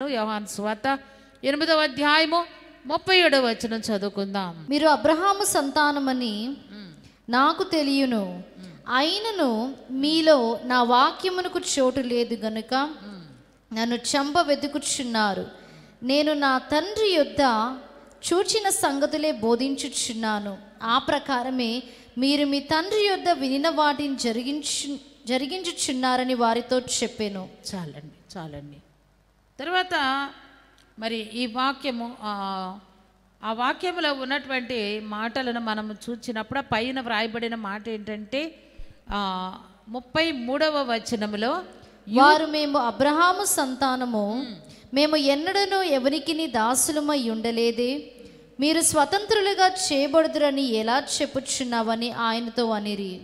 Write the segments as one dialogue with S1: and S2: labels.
S1: యోహాను సువార్త 8వ అధ్యాయము 37వ వచనం చదువుకుందాం.
S2: మీరు అబ్రహాము సంతానమని నాకు తెలియను, అయినను మీలో నా వాక్యమునకు చోటు లేదు గనుక నన్ను చంప వెతుకుచున్నారు. నేను నా తండ్రి యొద్ద చూచిన సంగతులే బోధించుచున్నాను. ఆ ప్రకారమే మీరు మీ తండ్రి యొద్ద వినిన వాటిని జరిగించుచున్నారని వారితో చెప్పాను.
S1: చాలండి. తర్వాత మరి ఈ వాక్యము ఆ వాక్యములో ఉన్నటువంటి మాటలను మనము చూసినప్పుడు పైన వ్రాయబడిన మాట ఏంటంటే 33వ వచనములో
S2: వారు మేము అబ్రహాము సంతానము, మేము ఎన్నడను ఎవరికిని దాసులమై ఉండలేదే, మీరు స్వతంత్రులుగా చేయబడుదురని ఎలా చెప్పుచున్నావని ఆయనతో అనిరి.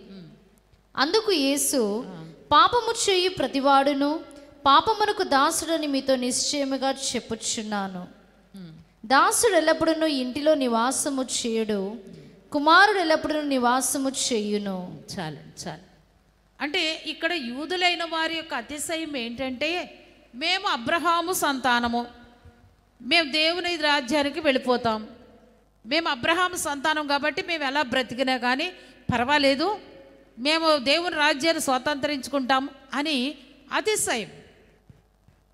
S2: అందుకు యేసు, పాపము చేయు ప్రతివాడును పాపమునకు దాసుడని మీతో నిశ్చయముగా చెప్పుచున్నాను. దాసుడు ఎల్లప్పుడూ ఇంటిలో నివాసము చేయుడు, కుమారుడు ఎల్లప్పుడూ నివాసము చేయును.
S1: చాలు. అంటే ఇక్కడ యూదులైన వారి యొక్క అతిశయం ఏంటంటే, మేము అబ్రహాము సంతానము, మేము దేవుని రాజ్యానికి వెళ్ళిపోతాం, మేము అబ్రహాము సంతానం కాబట్టి మేము ఎలా బ్రతికినా కానీ పర్వాలేదు, మేము దేవుని రాజ్యాన్ని స్వతంత్రించుకుంటాం అని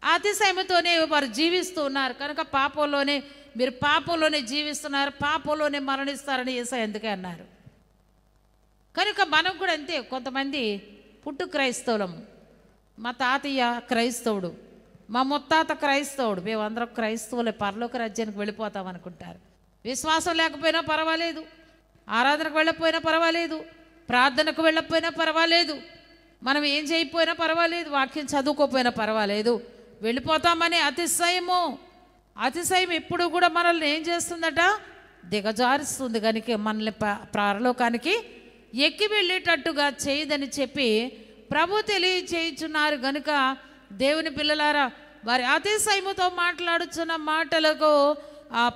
S1: అతిశయంతోనే వారు జీవిస్తూ ఉన్నారు. కనుక మీరు పాపంలోనే జీవిస్తున్నారు, పాపంలోనే మరణిస్తారని యేసయ్య ఎందుకే అన్నారు. కనుక మనం కూడా అంతే. కొంతమంది పుట్టు క్రైస్తవులం, మా తాతయ్య క్రైస్తవుడు, మా ముత్తాత క్రైస్తవుడు, మేమందరం క్రైస్తవులే పరలోక రాజ్యానికి వెళ్ళిపోతాం అనుకుంటారు. విశ్వాసం లేకపోయినా పర్వాలేదు, ఆరాధనకు వెళ్ళకపోయినా పర్వాలేదు, ప్రార్థనకు వెళ్ళకపోయినా పర్వాలేదు, మనం ఏం చేయకపోయినా పర్వాలేదు, వాక్యం చదువుకోకపోయినా పర్వాలేదు, వెళ్ళిపోతామని అతిశయం ఎప్పుడు కూడా మనల్ని ఏం చేస్తుందట, దిగజారుస్తుంది. కనుక మనల్ని పరలోకానికి ఎక్కి వెళ్ళేటట్టుగా చేయదని చెప్పి ప్రభు తెలియచేయుచున్నారు. కనుక దేవుని పిల్లలారా, వారి అతిశయముతో మాట్లాడుచున్న మాటలకు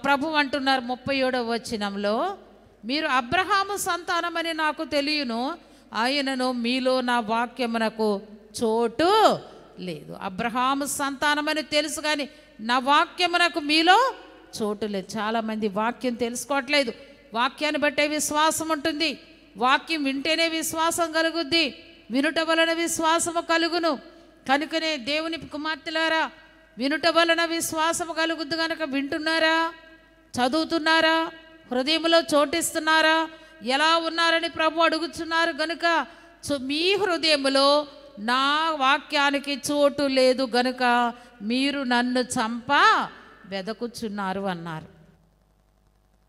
S1: ప్రభు అంటున్నారు 37వ వచనంలో, మీరు అబ్రహాము సంతానమని నాకు తెలియను, ఆయనను మీలో నా వాక్యమునకు చోటు లేదు. అబ్రహాము సంతానమని తెలుసు కానీ నా వాక్యమునకు మీలో చోటు లేదు. చాలామంది వాక్యం తెలుసుకోవట్లేదు. వాక్యాన్ని బట్టే విశ్వాసం ఉంటుంది, వాక్యం వింటేనే విశ్వాసం కలుగుద్ది, వినుట వలన విశ్వాసము కలుగును. కనుకనే దేవుని కుమార్తెలారా, వినుట వలన విశ్వాసము కలుగుద్దు. కనుక వింటున్నారా, చదువుతున్నారా, హృదయంలో చోటిస్తున్నారా, ఎలా ఉన్నారని ప్రభు అడుగుతున్నారు. గనుక మీ హృదయములో నా వాక్యానికి చోటు లేదు గనుక మీరు నన్ను చంప వెదకుచున్నారు అన్నారు.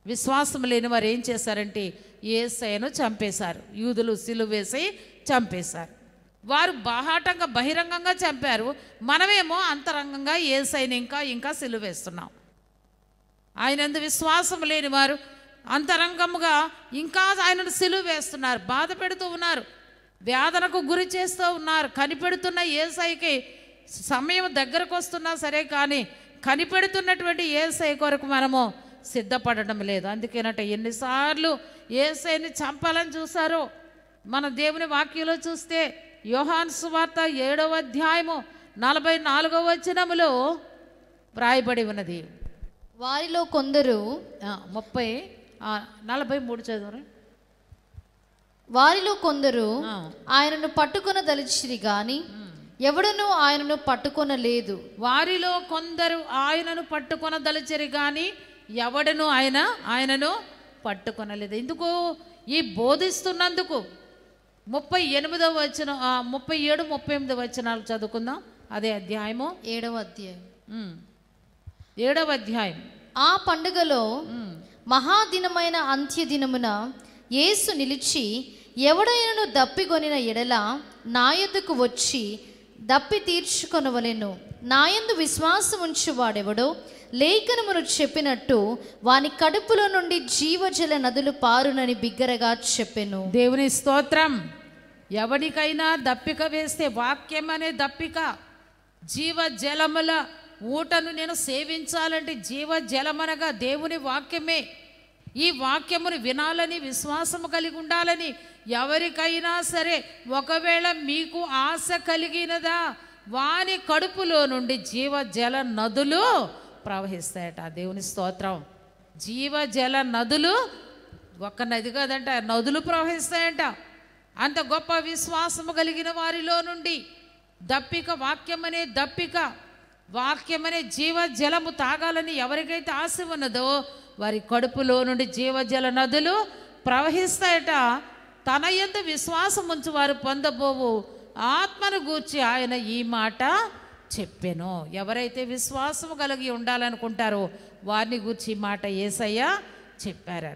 S1: విశ్వాసం లేని వారు ఏం చేశారంటే యేసయ్యను చంపేశారు. యూదులు సిలువ వేసి చంపేశారు. వారు బాహాటంగా బహిరంగంగా చంపారు, మనమేమో అంతరంగంగా యేసయ్యని ఇంకా సిలువ వేస్తున్నాం. ఆయనందు విశ్వాసం లేని వారు అంతరంగముగా ఇంకా ఆయనను సిలువ వేస్తున్నారు, బాధ పెడుతూ ఉన్నారు, వేదనకు గురి చేస్తూ ఉన్నారు. కనిపెడుతున్న యేసయ్యకి సమయం దగ్గరకు వస్తున్నా సరే కానీ కనిపెడుతున్నటువంటి యేసయ్య కొరకు మనము సిద్ధపడడం లేదు. అందుకేనట ఎన్నిసార్లు యేసయ్యని చంపాలని చూశారో మన దేవుని వాక్యంలో చూస్తే యోహాను సువార్త 7వ అధ్యాయము 44వ వచనములో వ్రాయబడి ఉన్నది.
S2: వారిలో కొందరు
S1: 43 చదువు.
S2: వారిలో కొందరు ఆయనను పట్టుకొనదలిచిరి గాని ఎవడనూ ఆయనను పట్టుకొనలేదు.
S1: వారిలో కొందరు ఆయనను పట్టుకొనదలిచిరి గాని ఎవడను ఆయనను పట్టుకొనలేదు. ఎందుకు? ఈ బోధిస్తున్నందుకు. 38వ వచనం 37, 38 వచనాలు చదువుకుందాం. అదే అధ్యాయము
S2: 7వ అధ్యాయం
S1: 7వ అధ్యాయం.
S2: ఆ పండుగలో మహాదినమైన అంత్యదినమున యేసు నిలిచి, ఎవడైనను దప్పికొనిన ఎడల నా యొద్దకు వచ్చి దప్పి తీర్చుకొనవలెను. నాయందు విశ్వాసం ఉంచువాడెవడో లేఖనమును చెప్పినట్టు వాని కడుపులో నుండి జీవజల నదులు పారునని బిగ్గరగా చెప్పెను.
S1: దేవుని స్తోత్రం. ఎవరికైనా దప్పిక వేస్తే, వాక్యం అనే దప్పిక, జీవజలముల ఊటను నేను సేవించాలంటే జీవజలమనగా దేవుని వాక్యమే. ఈ వాక్యమును వినాలని విశ్వాసము కలిగి ఉండాలని ఎవరికైనా సరే ఒకవేళ మీకు ఆశ కలిగినదా, వాని కడుపులో నుండి జీవజల నదులు ప్రవహిస్తాయట. దేవుని స్తోత్రం. జీవజల నదులు, ఒక్క నది కాదంట, నదులు ప్రవహిస్తాయంట. అంత గొప్ప విశ్వాసము కలిగిన వారిలో నుండి దప్పిక, వాక్యమనే జీవజలము తాగాలని ఎవరికైతే ఆశ ఉన్నదో వారి కడుపులో నుండి జీవజల నదులు ప్రవహిస్తాయట. తన యందు విశ్వాసం ఉంచి వారు పొందబోవు ఆత్మను గూర్చి ఆయన ఈ మాట చెప్పెను. ఎవరైతే విశ్వాసము కలిగి ఉండాలనుకుంటారో వారిని గూర్చి ఈ మాట యేసయ్య చెప్పారు.